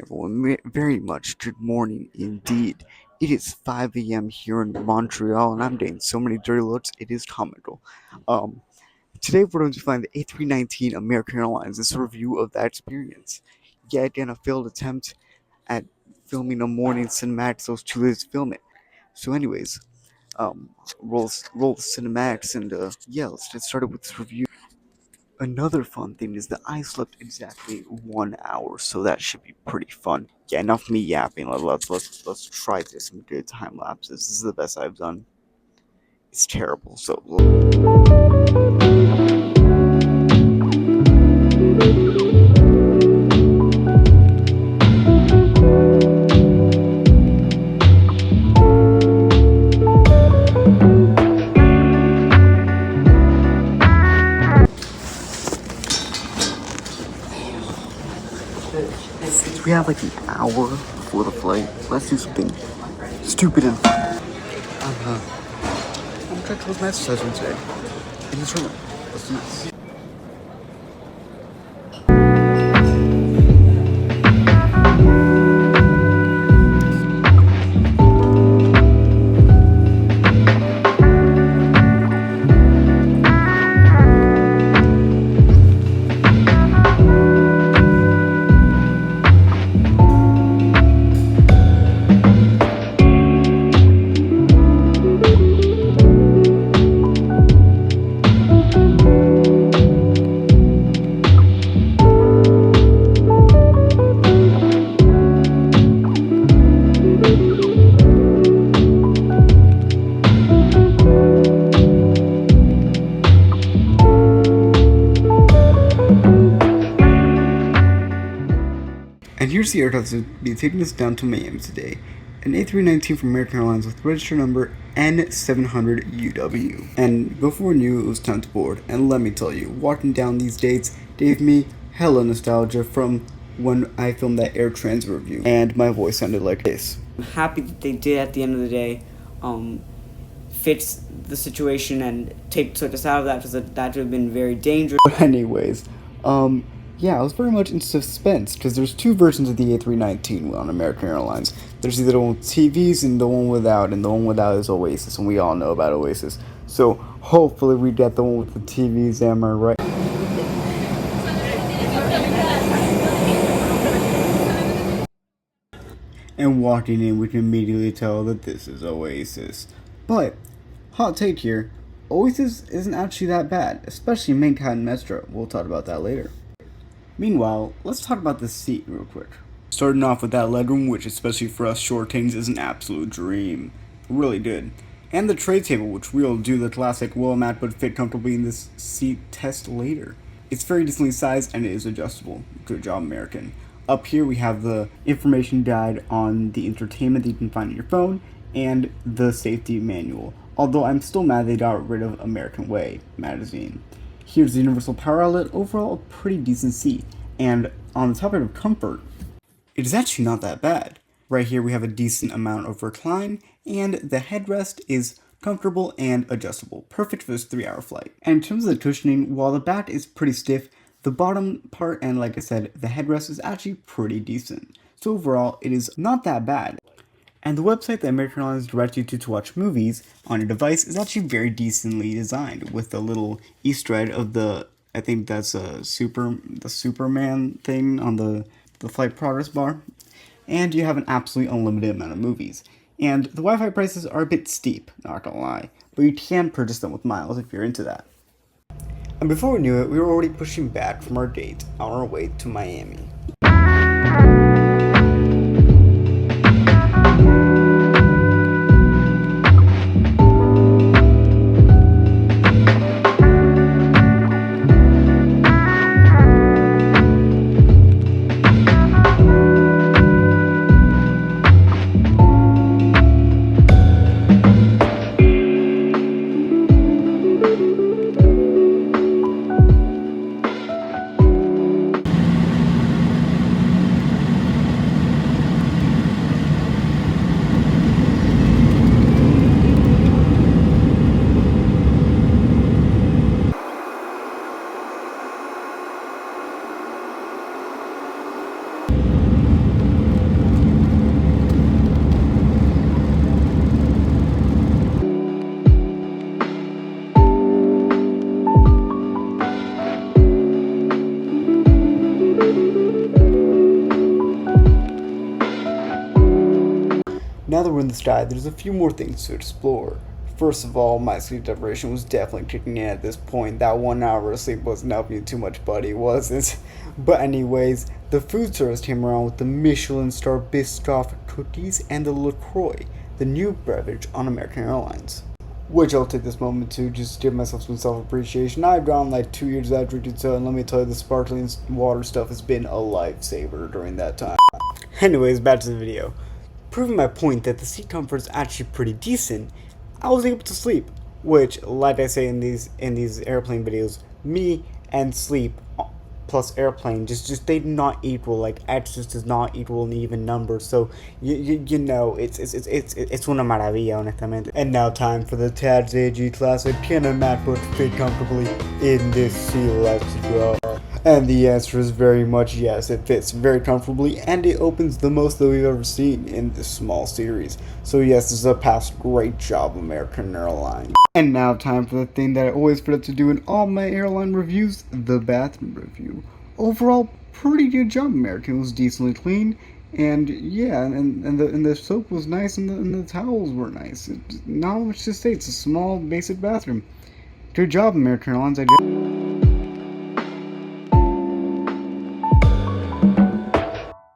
everyone. Very much good morning indeed. It is 5 a.m. here in Montreal, and I'm getting so many dirty looks, it is comical. Um, Today we're going to find the A319 American Airlines. This is a review of that experience. Yet again, a failed attempt at filming a morning cinematic, so it's too late to film it. So, anyways, roll the cinematics, and yeah, let's get started with this review. Another fun thing is that I slept exactly 1 hour, so that should be pretty fun. Yeah, enough me yapping. Let's try this and do time lapses. This is the best I've done. It's terrible. So since we have like an hour before the flight, let's do something stupid and fun. I'm trying to close my exercise room today in this room. Let's do this. And here's the aircraft that will be taking us down to Miami today. An A319 from American Airlines with register number N700UW. And before we knew it was time to board, and let me tell you, walking down these dates gave me hella nostalgia from when I filmed that Air Transit review, and my voice sounded like this. I'm happy that they did at the end of the day fix the situation and took us out of that, because that would have been very dangerous. But anyways, yeah, I was very much in suspense because there's two versions of the A319 on American Airlines. There's either the one with TVs and the one without, and the one without is Oasis, and we all know about Oasis. So hopefully we get the one with the TVs, am I right? And walking in, we can immediately tell that this is Oasis. But, hot take here, Oasis isn't actually that bad, especially Manhattan Metro. We'll talk about that later. Meanwhile, let's talk about the seat real quick. Starting off with that legroom, which especially for us short things is an absolute dream. Really good. And the tray table, which we'll do the classic will Matt would fit comfortably in this seat test later. It's very decently sized and it is adjustable. Good job, American. Up here we have the information guide on the entertainment that you can find on your phone and the safety manual. Although I'm still mad they got rid of American Way magazine. Here's the universal power outlet. Overall, a pretty decent seat. And on the topic of comfort, it is actually not that bad. Right here we have a decent amount of recline, and the headrest is comfortable and adjustable. Perfect for this 3-hour flight. And in terms of the cushioning, while the back is pretty stiff, the bottom part and like I said, the headrest is actually pretty decent. So overall, it is not that bad. And the website that American Airlines directs you to watch movies on your device is actually very decently designed, with a little Easter egg of the, I think that's the Superman thing on the flight progress bar. And you have an absolutely unlimited amount of movies. And the Wi-Fi prices are a bit steep, not gonna lie, but you can purchase them with miles if you're into that. And before we knew it, we were already pushing back from our date on our way to Miami. Now that we're in the sky, there's a few more things to explore. First of all, my sleep deprivation was definitely kicking in at this point. That 1 hour of sleep wasn't helping you too much, buddy, was it? But anyways, the food service came around with the Michelin star Biscoff cookies and the LaCroix, the new beverage on American Airlines. Which I'll take this moment to just give myself some self-appreciation. I've gone like 2 years without drinking soda, and let me tell you, the sparkling water stuff has been a lifesaver during that time. Anyways, back to the video. Proving my point that the seat comfort is actually pretty decent, I was able to sleep, which, like I say in these airplane videos, me and sleep plus airplane just they do not equal. Like X just does not equal an even number. So you know it's una maravilla, honestamente. And now time for the Tad's AG classic. Can a MacBook fit comfortably in this seat? Let's go. And the answer is very much yes. It fits very comfortably, and it opens the most that we've ever seen in this small series. So yes, this is a past great job, American Airlines. And now time for the thing that I always forget to do in all my airline reviews, the bathroom review. Overall, pretty good job, American. It was decently clean, and yeah, and the soap was nice, and the towels were nice. Not much to say. It's a small, basic bathroom. Good job, American Airlines.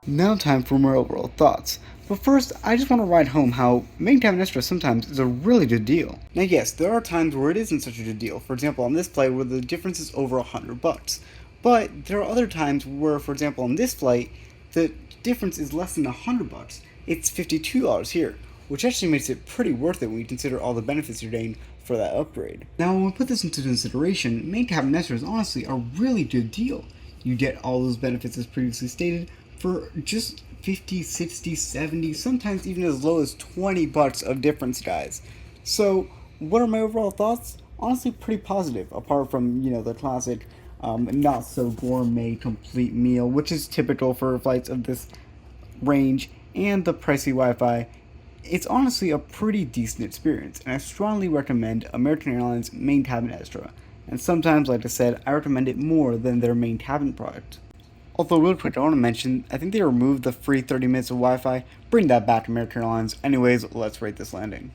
Now time for more overall thoughts. But first, I just want to write home how main cabin extra sometimes is a really good deal. Now yes, there are times where it isn't such a good deal. For example, on this flight where the difference is over $100. But there are other times where, for example, on this flight, the difference is less than $100. It's $52 here, which actually makes it pretty worth it when you consider all the benefits you're getting for that upgrade. Now when we put this into consideration, main cabin extra is honestly a really good deal. You get all those benefits as previously stated for just 50, 60, 70, sometimes even as low as $20 of difference, guys. So, what are my overall thoughts? Honestly, pretty positive, apart from, the classic not so gourmet complete meal, which is typical for flights of this range, and the pricey Wi-Fi. It's honestly a pretty decent experience, and I strongly recommend American Airlines Main Cabin Extra. And sometimes, like I said, I recommend it more than their main cabin product. Although real quick, I want to mention, I think they removed the free 30 minutes of Wi-Fi. Bring that back to American Airlines. Anyways, let's rate this landing.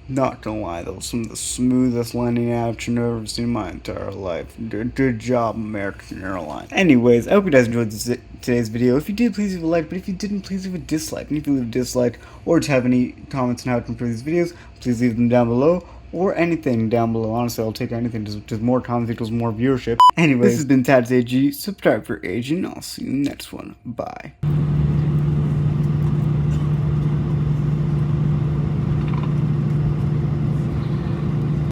Not gonna lie, that was some of the smoothest landing action I've ever seen in my entire life. Good job, American Airlines. Anyways, I hope you guys enjoyed today's video. If you did, please leave a like, but if you didn't, please leave a dislike. And if you leave a dislike, or just have any comments on how to improve these videos, please leave them down below, or anything down below. Honestly, I'll take anything, just more comments equals more viewership. Anyways, this has been Tad's AG. Subscribe for AG, and I'll see you in the next one. Bye.